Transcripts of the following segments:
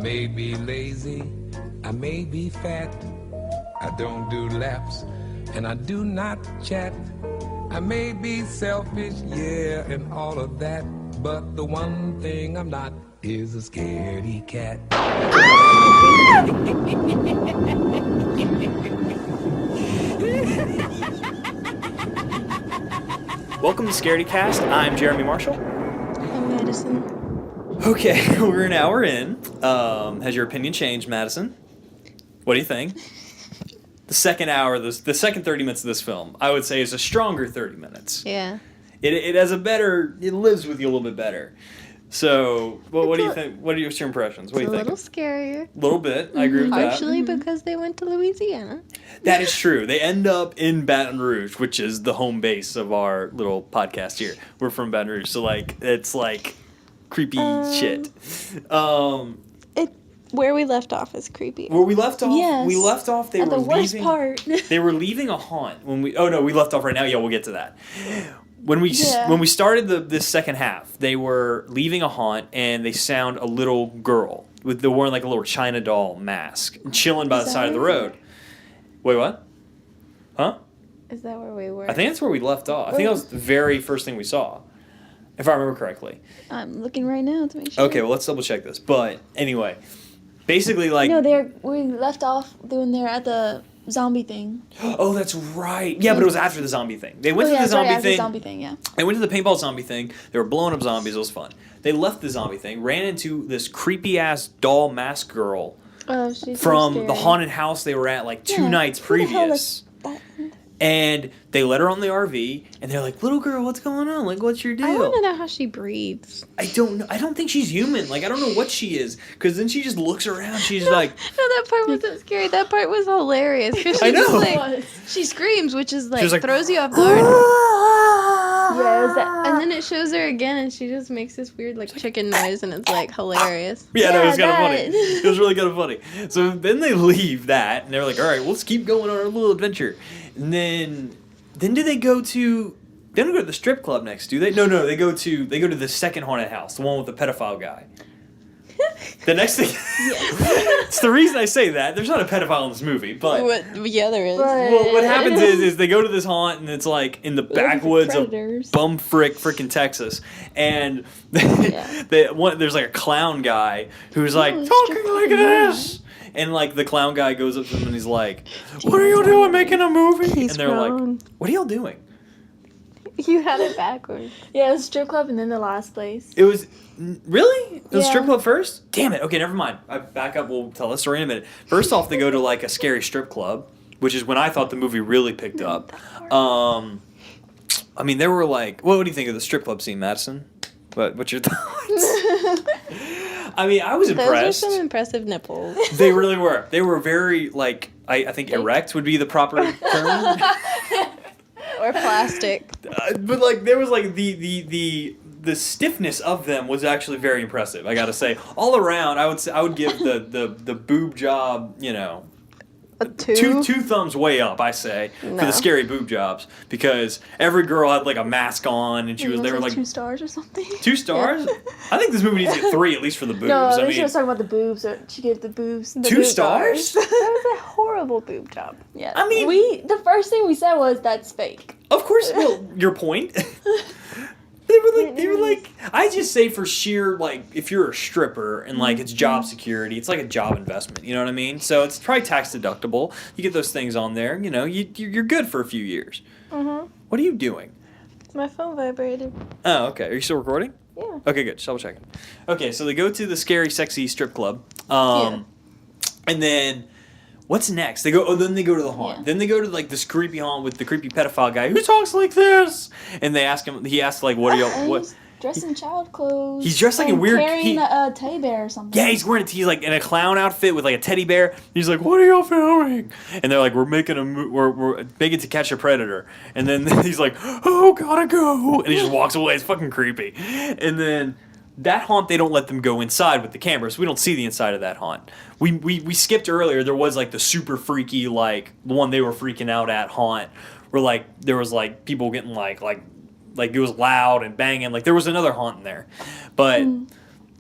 may be lazy, I may be fat, I don't do laps, and I do not chat. I may be selfish, yeah, and all of that, but the one thing I'm not is a scaredy cat. Welcome to Scaredy Cast. I'm Jeremy Marshall. I'm Madison. Okay, we're an hour in. Has your opinion changed, Madison? What do you think? The second hour, the second 30 minutes of this film, I would say is a stronger 30 minutes. Yeah. It has a better, it lives with you a little bit better. So, what do you think? What are your impressions? What do you think? A little scarier. A little bit, I agree with that. Partially because they went to Louisiana. That is true. They end up in Baton Rouge, which is the home base of our little podcast here. We're from Baton Rouge, so it's creepy shit. Where we left off is creepy. Where we left off, yes. They At were the worst leaving. part. They were leaving a haunt when we. Oh no, we left off right now. Yeah, we'll get to that. When we started this second half, they were leaving a haunt and they found a little girl they're wearing like a little China doll mask, chilling by the side of the road. Wait, what? Huh? Is that where we were? I think that's where we left off. I think that was the very first thing we saw, if I remember correctly. I'm looking right now to make sure. Okay, well let's double check this. But anyway, basically No, we left off when they're at the zombie thing. Oh, that's right. Yeah, but it was after the zombie thing. They went to the zombie thing. The zombie thing, yeah. They went to the paintball zombie thing. They were blowing up zombies. It was fun. They left the zombie thing, ran into this creepy ass doll mask girl from the haunted house they were at two nights previous. And they let her on the RV, and they're like, "Little girl, what's going on? Like, what's your deal?" I want to know how she breathes. I don't know. I don't think she's human. I don't know what she is. Because then she just looks around. She's No, that part wasn't scary. That part was hilarious. I know. She screams, which is like, throws you off guard. Yeah, it was that. And then it shows her again, and she just makes this weird chicken noise, and it's hilarious. Yeah, no, it was kind of funny. It was really kind of funny. So then they leave that, and they're like, "All right, let's keep going on our little adventure." And then do they go to? They don't go to the strip club next, do they? No, they go to the second haunted house, the one with the pedophile guy. The next thing, it's the reason I say that. There's not a pedophile in this movie, but yeah, there is. Well, what happens is they go to this haunt, and it's in the backwoods of frickin' Texas, and there's a clown guy who's talking like this. And the clown guy goes up to them and he's like, "What are you doing making a movie?" And they're like, "What are y'all doing?" You had it backwards. Yeah, it was strip club and then the last place. It was really? It was strip club first? Damn it. Okay, never mind. I back up. We'll tell the story in a minute. First off, they go to a scary strip club, which is when I thought the movie really picked up. They were what do you think of the strip club scene, Madison? What's your thoughts? I was impressed. Those are some impressive nipples. They really were. They were very, I think erect would be the proper term. Or plastic. But, there was, the stiffness of them was actually very impressive, I gotta say. All around, I would give the boob job, A two? Two thumbs way up, I say, for the scary boob jobs, because every girl had a mask on, and they were 2 stars or something. 2 stars? Yeah. I think this movie needs to get 3 at least for the boobs. No, she was talking about the boobs. She gave the boobs. 2 stars? That was a horrible boob job. Yeah. The first thing we said was that's fake. Of course. Well, your point. They were I just say for sheer, if you're a stripper and, it's job security, it's like a job investment, you know what I mean? So it's probably tax deductible. You get those things on there, you're good for a few years. Mm-hmm. What are you doing? My phone vibrated. Oh, okay. Are you still recording? Yeah. Okay, good. Just double checking. Okay, so they go to the scary, sexy strip club. And then... What's next? Then they go to the haunt. Yeah. Then they go to this creepy haunt with the creepy pedophile guy who talks like this. And they ask him. He asks what are y'all? What? He's dressed in child clothes. He's dressed like a weird. Carrying a teddy bear or something. Yeah, he's wearing. He's in a clown outfit with a teddy bear. He's like, "What are y'all filming?" And they're like, "We're making we're making To Catch a Predator." And then he's like, "Oh, gotta go," and he just walks away. It's fucking creepy. And then. That haunt, they don't let them go inside with the cameras. We don't see the inside of that haunt. We skipped earlier. There was the super freaky the one they were freaking out at haunt, where there was people getting it was loud and banging. There was another haunt in there, but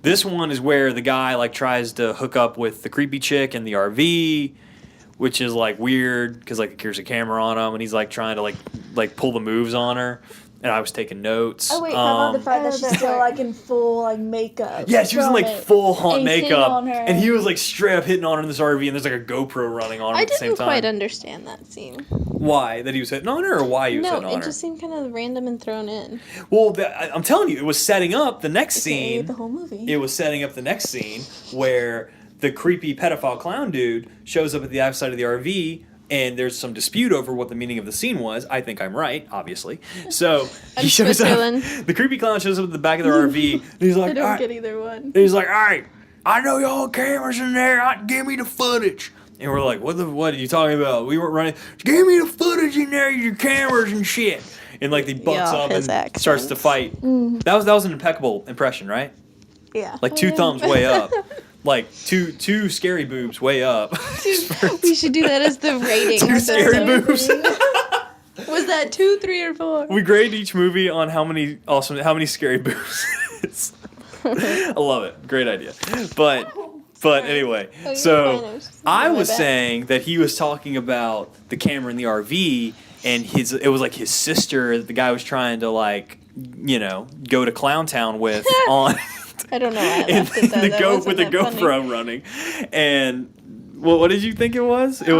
This one is where the guy like tries to hook up with the creepy chick in the RV, which is like weird because like there's a camera on him and he's like trying to like pull the moves on her. And I was taking notes. Oh wait, how about the fact that she's still like in full like makeup? Yeah, she was in like full haunt makeup, her. and he was like straight up hitting on her in this RV, and there's like a GoPro running on him at the same time. I didn't quite understand that scene. Why that he was hitting on her, or why he was hitting on her? No, it just seemed kind of random and thrown in. Well, I'm telling you, it was setting up the next scene. The whole movie. It was setting up the next scene where the creepy pedophile clown dude shows up at the outside of the RV. And there's some dispute over what the meaning of the scene was. I think I'm right, obviously. So he shows up. The creepy clown shows up at the back of the RV. And he's like, I don't get either one. And he's like, all right, I know y'all cameras in there. Give me the footage. And we're like, what are you talking about? We weren't running. Give me the footage in there, your cameras and shit. And like he butts up and starts to fight. That was an impeccable impression, right? Yeah. Like two thumbs way up. Like two scary boobs way up. We should do that as the rating. Two scary boobs. Was that 2, 3, or 4? We grade each movie on how many scary boobs. I love it. Great idea. But anyway, so I was saying that he was talking about the camera in the RV, and it was like his sister that the guy was trying to like, go to Clown Town with on. I don't know why I laughed at that. With the GoPro running. And what did you think it was? He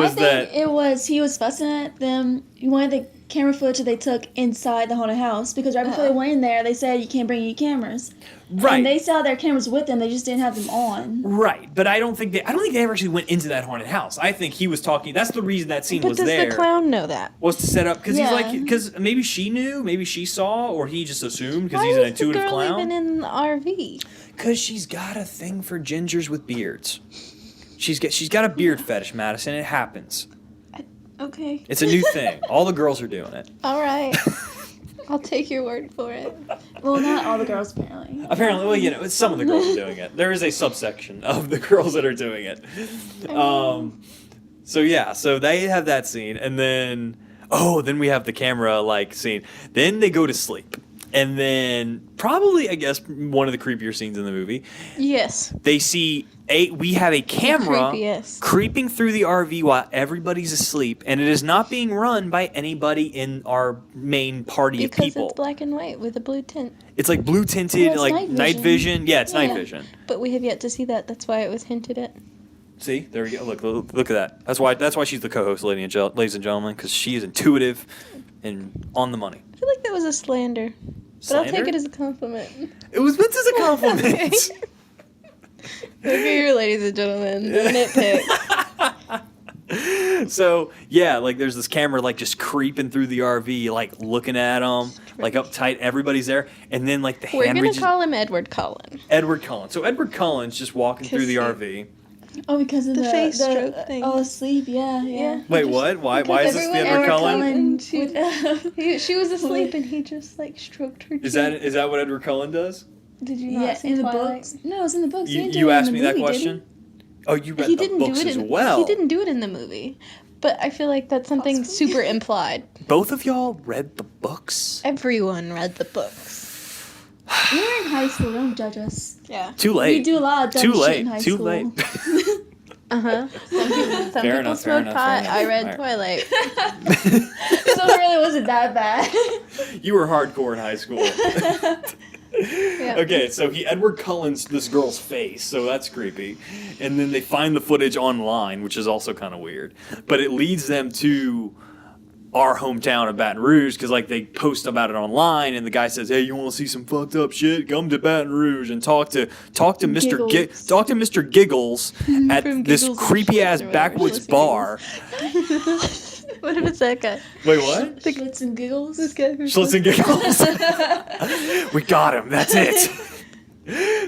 was fussing at them. He wanted the camera footage that they took inside the haunted house because right before they went in there, they said you can't bring any cameras. Right. And they still had their cameras with them. They just didn't have them on. Right. But I don't think they ever actually went into that haunted house. I think he was talking. That's the reason that scene was there. But does the clown know that? Was to set up because maybe she knew, maybe she saw, or he just assumed because he's an intuitive clown. Why is the girl even in the RV? Because she's got a thing for gingers with beards. She's got a beard fetish, Madison. It happens. Okay. It's a new thing. All the girls are doing it. All right. I'll take your word for it. Well, not all the girls, apparently. Apparently, well, some of the girls are doing it. There is a subsection of the girls that are doing it. So they have that scene, and then we have the camera scene. Then they go to sleep. And then probably, I guess, one of the creepier scenes in the movie. Yes. We have a camera creeping through the RV while everybody's asleep, and it is not being run by anybody in our main party of people. Because it's black and white with a blue tint. It's like blue tinted, night vision. Yeah, it's night vision. But we have yet to see that. That's why it was hinted at. See, there we go. Look at that. That's why she's the co-host, ladies and gentlemen, because she is intuitive and on the money. I feel like that was a slander. But I'll take it as a compliment. It was meant as a compliment. Look at here, ladies and gentlemen. The nitpick. So, yeah, there's this camera, just creeping through the RV, looking at them, uptight. Everybody's there. And then, the hand... We're going to call him Edward Cullen. Edward Cullen. So, Edward Cullen's just walking through the RV. Oh, because of the face stroke thing. Oh, asleep, yeah. Wait, what? Why is this the Edward Cullen? She was asleep and he just stroked her cheek. Is that what Edward Cullen does? Did you not see in the Twilight? books? No, it was in the books. You asked me that question? Oh, you read the books as well. He didn't do it in the movie. But I feel like that's something super implied. Both of y'all read the books? Everyone read the books. We were in high school. Don't judge us. Yeah. Too late. We do a lot of dumb shit in high school. Too late. Uh-huh. Some people smoked pot. I read Twilight. So it really wasn't that bad. You were hardcore in high school. Yeah. Okay, so Edward Cullen's this girl's face, so that's creepy. And then they find the footage online, which is also kind of weird. But it leads them to our hometown of Baton Rouge, because they post about it online, and the guy says, "Hey, you want to see some fucked up shit? Come to Baton Rouge and talk to Mr. Giggles at this creepy ass backwoods bar." What was that guy? Wait, what? Schlitz and Giggles. This guy. Schlitz and Giggles. We got him. That's it.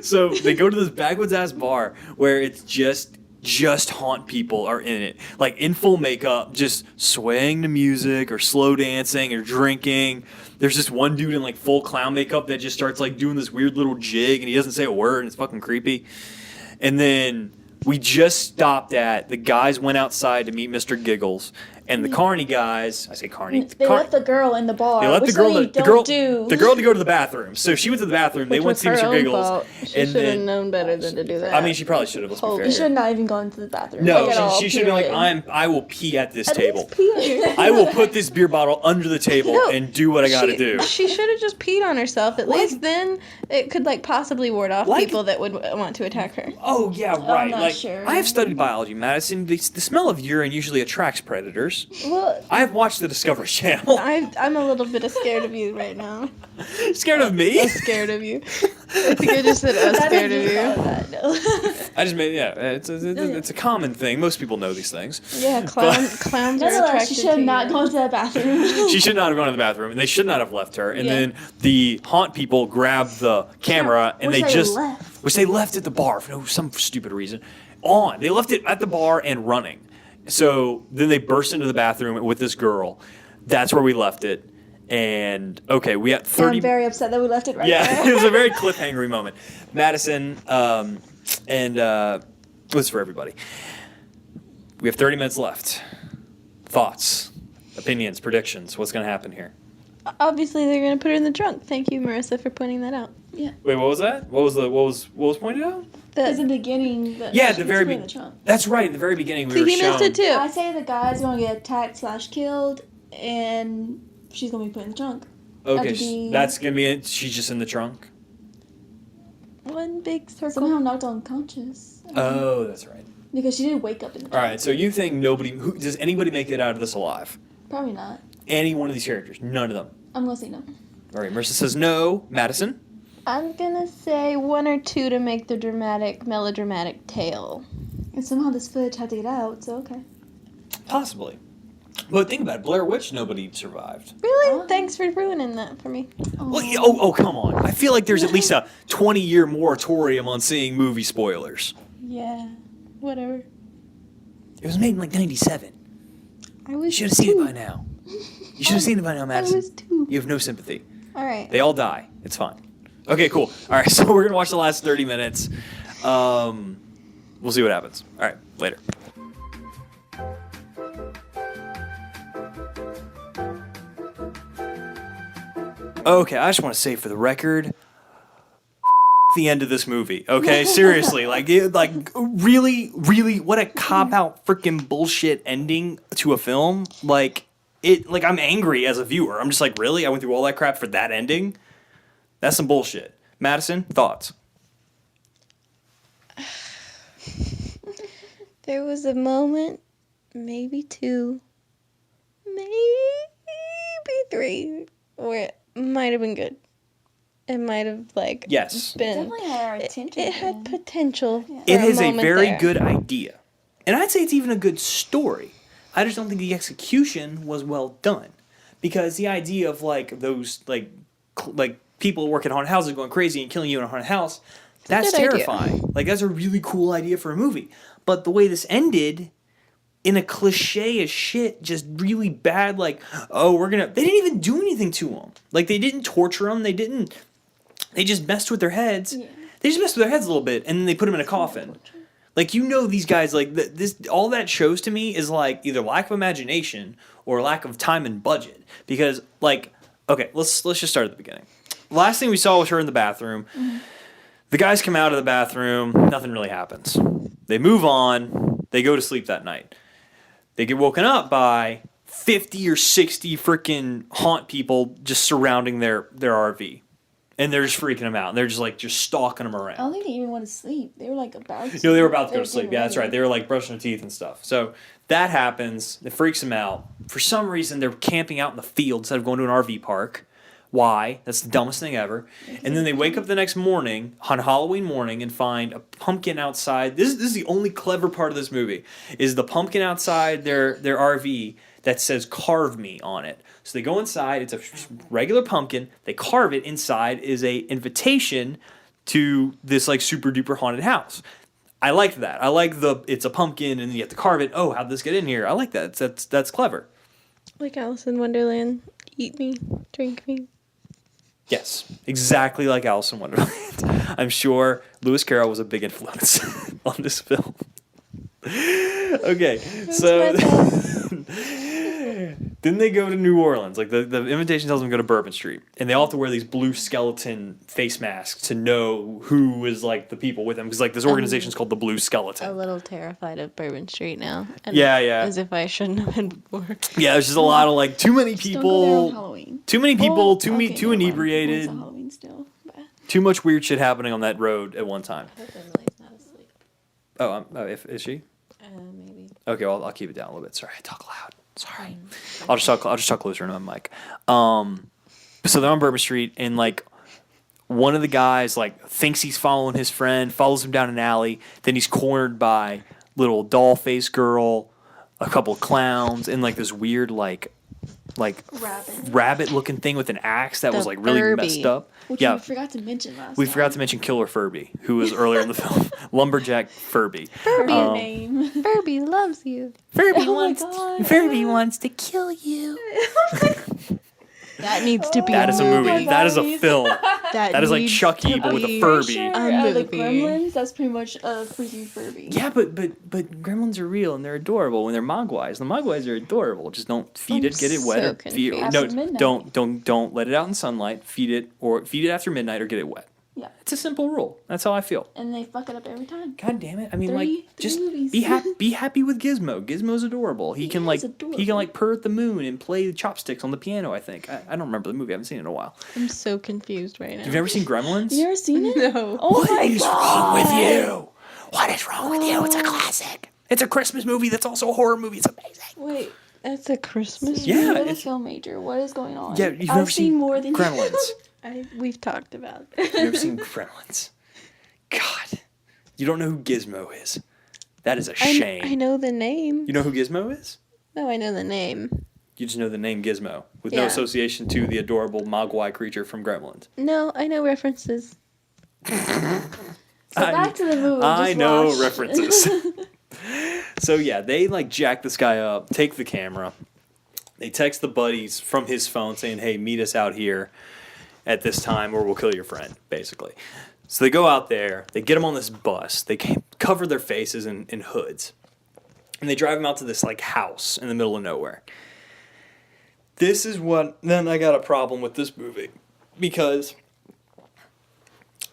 So they go to this backwoods ass bar where it's just haunt people are in it, in full makeup, just swaying to music or slow dancing or drinking. There's this one dude in full clown makeup that just starts doing this weird little jig, and he doesn't say a word, and it's fucking creepy. And then we just stopped at the guys went outside to meet Mr. Giggles, And the Carney guys, I say Carney. They left the girl in the bar. They left which the girl, they the don't girl, do. the girl to go to the bathroom. So she went to the bathroom. They Which went was to see her Mr. own Giggles. fault. She and should have then, known better than to do that. I mean, she probably should have. Let's be fair. You should not even gone to the bathroom. No, Like at all, she should be like, period. I will pee at this At table. least pee on your- I will put this beer bottle under the table No, and do what I got to do. She should have just peed on herself. At least then it could like possibly ward off Like- people that would want to attack her. Oh yeah, right. not Like sure. I have studied biology, Madison. The smell of urine usually attracts predators. Well, I have watched the Discovery Channel. I'm a little bit scared of you right now. Scared of me? I'm scared of you. I think I just said scared of you. I just made it's a common thing. Most people know these things. Yeah, clowns are Nonetheless, attracted she should have to not you. gone to that bathroom. She should not have gone to the bathroom, and they should not have left her. And Yeah. then the haunt people grabbed the camera, and Which they they just left. which they left at the bar for some stupid reason. They left it at the bar and running. So then they burst into the bathroom with this girl. That's where we left it. And okay, we got 30. I'm very upset that we left it right Yeah, it there. was a very cliffhangery moment. Madison, this for everybody. We have 30 minutes left. Thoughts, opinions, predictions. What's going to happen here? Obviously, they're gonna put her in the trunk. Thank you, Marissa, for pointing that out. Wait, what was that? What was pointed out? Because in the beginning, Yeah, at the she very was in the beginning. trunk. That's right. At the very beginning, we See, were he shown. missed it too. I say the guy's gonna get attacked / killed, and she's gonna be put in the trunk. Okay, That'd be- that's gonna be it. She's just in the trunk. One big circle. Somehow knocked unconscious. Oh, that's right. Because she did wake up in the trunk. All right. So you think does anybody make it out of this alive? Probably not. Any one of these characters? None of them. I'm gonna say no. All right. Marissa says no. Madison. I'm gonna say one or two to make the melodramatic tale. And somehow this footage had to get out, so okay. Possibly. But think about it. Blair Witch, nobody survived. Really? Oh. Thanks for ruining that for me. Well, oh, come on. I feel like there's at least a 20-year moratorium on seeing movie spoilers. Yeah. Whatever. It was made in like 97. I You was should have seen it two. by now. You should have seen it by now, Madison. was two. You have no sympathy. All right. They all die. It's fine. Okay, cool. All right, so we're going to watch the last 30 minutes. We'll see what happens. All right, later. Okay, I just want to say for the record, the end of this movie. Okay, seriously, really, what a cop out freaking bullshit ending to a film. I'm angry as a viewer. I'm just like, really? I went through all that crap for that ending? That's some bullshit. Madison, thoughts? There was a moment, maybe two, maybe three, where it might have been good. It might have Yes. been. Definitely had our attention. It had potential. for It is a moment very there. good idea. And I'd say it's even a good story. I just don't think the execution was well done. Because the idea of those people working haunted houses going crazy and killing you in a haunted house, that's good idea. terrifying. That's a really cool idea for a movie. But the way this ended, in a cliche as shit, just really bad, they didn't even do anything to them. They didn't torture them, they just messed with their heads. Yeah. They just messed with their heads a little bit, and then they put them in a coffin. These guys, all that shows to me is, either lack of imagination or lack of time and budget. Because, okay, let's just start at the beginning. Last thing we saw was her in the bathroom. Mm-hmm. The guys come out of the bathroom, nothing really happens. They move on, they go to sleep that night. They get woken up by 50 or 60 freaking haunt people just surrounding their RV. And they're just freaking them out. And they're just stalking them around. I don't think they even went to sleep. They were about to. No, they were about to go to sleep. getting Yeah, that's ready. right. They were brushing their teeth and stuff. So that happens. It freaks them out. For some reason, they're camping out in the field instead of going to an RV park. Why? That's the dumbest thing ever. And then they wake up the next morning, on Halloween morning, and find a pumpkin outside. This is the only clever part of this movie, is the pumpkin outside their RV that says "Carve Me" on it. So they go inside. It's a regular pumpkin. They carve it. Inside is a invitation to this super duper haunted house. I liked that. I like it's a pumpkin and you have to carve it. Oh, how'd this get in here? I like that. That's clever. Like Alice in Wonderland. Eat me, drink me. Yes, exactly like Alice in Wonderland. I'm sure Lewis Carroll was a big influence on this film. Okay, so Then they go to New Orleans. Like the invitation tells them to go to Bourbon Street, and they all have to wear these blue skeleton face masks to know who is like the people with them. Because like this organization's called the Blue Skeleton. A little terrified of Bourbon Street now. And Yeah. As if I shouldn't have been before. Yeah, there's just a lot of like too many Just don't go there on people. Halloween. Too many people. Well, too okay, too never mind. inebriated. It's on Halloween still. But Too much weird shit happening on that road at one time. I hope Emily's not asleep. Oh, is she? Maybe. Okay, well, I'll keep it down a little bit. Sorry, I talk loud. Sorry. I'll just talk closer to my mic. So they're on Bourbon Street, and like one of the guys like thinks he's following his friend, follows him down an alley. Then he's cornered by little doll face girl, a couple of clowns, and like this weird like rabbit looking thing with an axe that The was like really Furby. messed up. which Yeah. we forgot to mention last We time. forgot to mention Killer Furby, who was earlier in the film. Lumberjack Furby. Furby. name. Furby loves you. Furby Oh my God. Furby wants to kill you. That needs to be That is a movie. my That is a bodies. film. That is like needs Chucky, to but with a be- Furby. Sure, A the movie. Gremlins, that's pretty much a freaking Furby. Yeah, but gremlins are real and they're adorable when they're mogwais. The mogwais are adorable. Just don't feed I'm it, get it wet, so or feed it. confused. No, After midnight. don't let it out in sunlight. Feed it after midnight or get it wet. Yeah. It's a simple rule. That's how I feel. And they fuck it up every time. God damn it! I mean, Three just movies. be happy with Gizmo. Gizmo's adorable. He can is he can like purr at the moon and play chopsticks on the piano. I think I don't remember the movie. I haven't seen it in a while. I'm so confused right now. You've never seen Gremlins? You ever seen it? No. Oh What my is God. wrong with you? What is wrong with you? It's a classic. It's a Christmas movie that's also a horror movie. It's amazing. Wait. That's a Christmas. Yeah, You're a it's- film major. What is going on? Yeah, you've I've never seen more than Gremlins. We've talked about. You've never seen Gremlins. God, you don't know who Gizmo is. That is a shame. I know the name. You know who Gizmo is? No, I know the name. You just know the name Gizmo with no Yeah. association to the adorable Mogwai creature from Gremlins. No, I know references. So back to the movie. we I just know watched. references. So yeah, they like jack this guy up, take the camera. They text the buddies from his phone saying, "Hey, meet us out here at this time or we'll kill your friend," basically. So they go out there, they get him on this bus, they cover their faces in hoods, and they drive him out to this like house in the middle of nowhere. Then I got a problem with this movie, because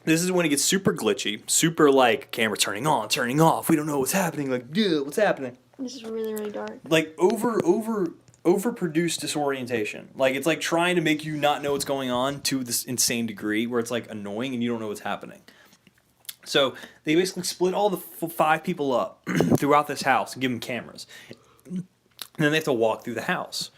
this is when it gets super glitchy, super like camera turning on, turning off, we don't know what's happening, like, yeah, what's happening? This is really, really dark. Like overproduced disorientation. Like it's like trying to make you not know what's going on to this insane degree where it's like annoying and you don't know what's happening. So they basically split all the 5 people up throughout this house and give them cameras. And then they have to walk through the house.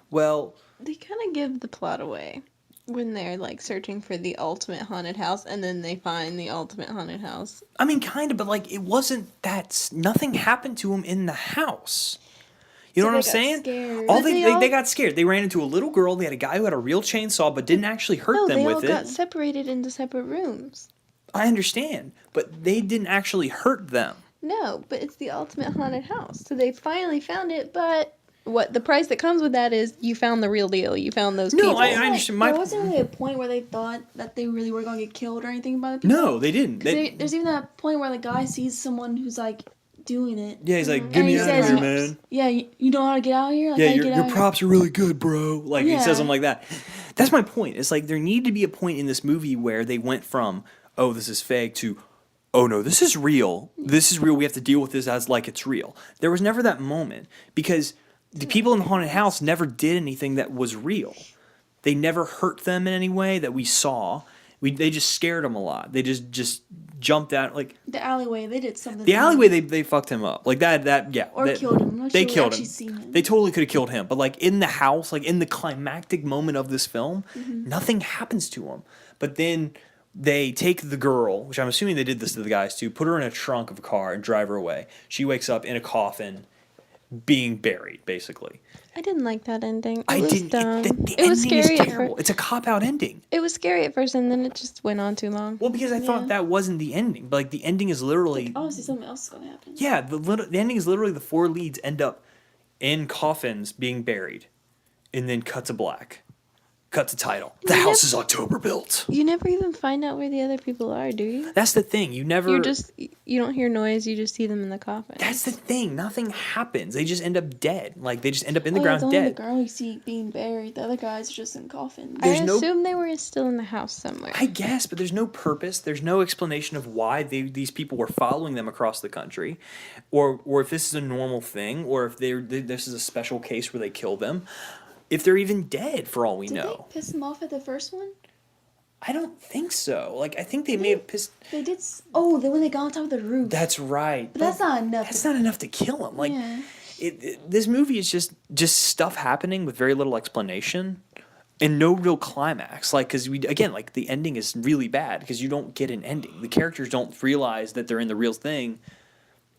Well, They kind of give the plot away when they're like searching for the ultimate haunted house, and then they find the ultimate haunted house. I mean, kind of, but like it wasn't that. Nothing happened to them in the house. You know So what I'm they got saying? scared. All But they they got scared. They ran into a little girl. They had a guy who had a real chainsaw, but didn't actually hurt No, them they all with got it. separated into separate rooms. I understand, but they didn't actually hurt them. No, but it's the ultimate haunted house. So they finally found it, but what the price that comes with that is you found the real deal. You found those No, people. I understand. There wasn't really a point where they thought that they really were going to get killed or anything by the people. No, they didn't. 'Cause there's even that point where the guy sees someone who's like doing it. Yeah, he's like, And "Get me he out of says, here, man." Yeah, you know how to get out of here? Like, Yeah, how you get your out of props are really good, bro. Like he Yeah. says them like that. That's my point. It's like there need to be a point in this movie where they went from, "Oh, this is fake," to, "Oh no, this is real. This is real. We have to deal with this as like it's real." There was never that moment because the people in the haunted house never did anything that was real. They never hurt them in any way that we saw. They just scared them a lot. They just jumped out like The alleyway, they did something. the to alleyway. him. They fucked him up like that. Yeah, Or that- killed him. I'm not they sure we killed actually him. seen him. They totally could have killed him, but like in the house, like in the climactic moment of this film, Mm-hmm. nothing happens to him. But then they take the girl, which I'm assuming they did this to the guys too, put her in a trunk of a car and drive her away. She wakes up in a coffin, being buried, basically. I didn't like that ending. It I was didn't. dumb. The It was ending is scary at terrible. first. It's a cop out ending. It was scary at first, and then it just went on too long. Well, because I thought Yeah. that wasn't the ending, but like the ending is literally. Obviously, something else is going to happen. Yeah, the ending is literally the 4 leads end up in coffins being buried, and then cut to black. Cut to title. The house is October built. You never even find out where the other people are, do you? That's the thing. You don't hear noise. You just see them in the coffin. That's the thing. Nothing happens. They just end up dead. Like, they just end up in the It's ground only dead. the girl you see being buried. The other guys are just in coffins. I assume they were still in the house somewhere. I guess, but there's no purpose. There's no explanation of why these people were following them across the country, or if this is a normal thing, or if this is a special case where they kill them. If they're even dead, for all we know. Did they piss them off at the first one? I don't think so. Like, I think they may have pissed... They did... Oh, when they got on top of the roof. That's right. But that's not enough. That's not enough to kill him. Like, yeah. This movie is just stuff happening with very little explanation and no real climax. Like, because the ending is really bad because you don't get an ending. The characters don't realize that they're in the real thing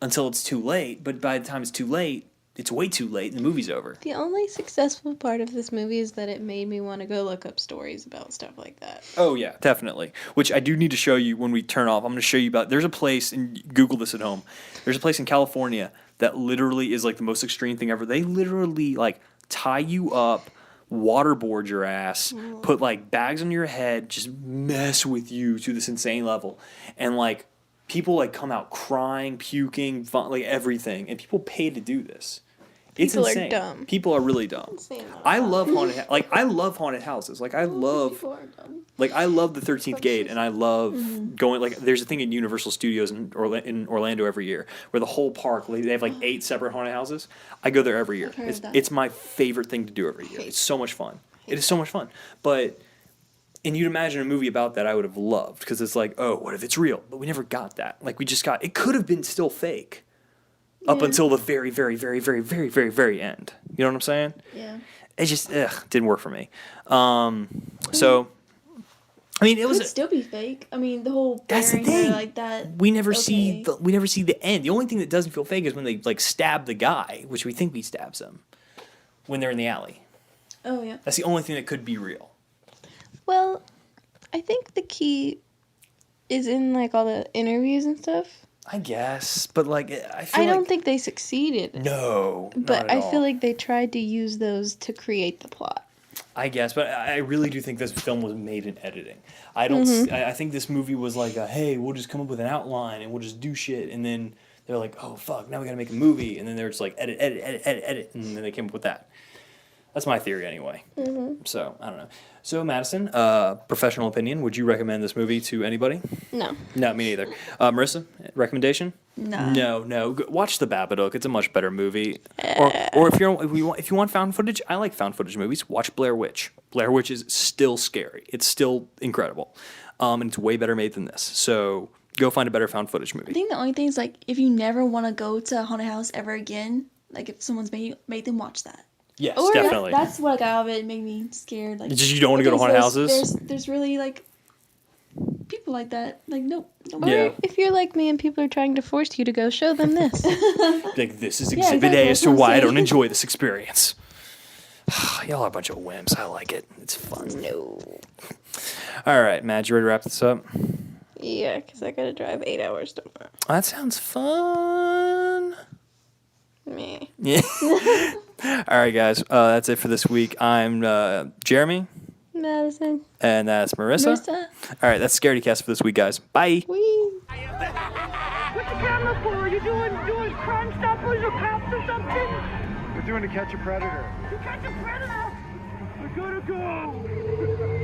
until it's too late. But by the time it's too late, it's way too late and the movie's over. The only successful part of this movie is that it made me want to go look up stories about stuff like that. Oh, yeah, definitely. Which I do need to show you when we turn off. I'm going to show you about... There's a place, and Google this at home. There's a place in California that literally is like the most extreme thing ever. They literally like tie you up, waterboard your ass, put like bags on your head, just mess with you to this insane level. And like people like come out crying, puking, like everything. And people pay to do this. It's insane. People are dumb. People are really dumb. I love haunted houses. Like I love the 13th Gate, and I love going. Like there's a thing in Universal Studios in Orlando every year where the whole park they have like 8 separate haunted houses. I go there every year. It's my favorite thing to do every year. It's so much fun. It is so much fun. And you'd imagine a movie about that I would have loved because it's like, oh, what if it's real? But we never got that. Like we just got. It could have been still fake. Up until the very, very, very, very, very, very, very end. You know what I'm saying? Yeah. It just didn't work for me. So, I mean, it could still be fake. I mean, the whole that's the thing. Like that. We never see the end. The only thing that doesn't feel fake is when they like stab the guy, which we think he stabs him when they're in the alley. Oh yeah. That's the only thing that could be real. Well, I think the key is in like all the interviews and stuff. I guess, but like I don't think they succeeded. No, but I feel like they tried to use those to create the plot. I guess, but I really do think this film was made in editing. I don't. I think this movie was like, hey, we'll just come up with an outline and we'll just do shit, and then they're like, oh fuck, now we gotta make a movie, and then they're just like edit, and then they came up with that. That's my theory anyway. So I don't know. So Madison, professional opinion, would you recommend this movie to anybody? No. No, me neither. Marissa, recommendation? No. No. Watch The Babadook. It's a much better movie. Or if you want found footage, I like found footage movies. Watch Blair Witch. Blair Witch is still scary. It's still incredible, and it's way better made than this. So go find a better found footage movie. I think the only thing is like if you never want to go to a haunted house ever again, like if someone's made them watch that. Yes, definitely. That's what I got out of it. It made me scared. Like just you don't want to go to haunted houses. There's really like people like that. Like nope. Or if you're like me and people are trying to force you to go, show them this. Like this is Exhibit A as to why I don't enjoy this experience. Y'all are a bunch of wimps. I like it. It's fun. No. All right, Matt, you ready to wrap this up? Yeah, because I gotta drive 8 hours tomorrow. That sounds fun. Me. Yeah. All right, guys. That's it for this week. I'm Jeremy. Madison. And that's Marissa. All right, that's Scaredy Cast for this week, guys. Bye. Whee! What's the camera for? Are you doing Crime Stoppers or cops or something? We're doing To Catch a Predator. To Catch a Predator? I gotta go.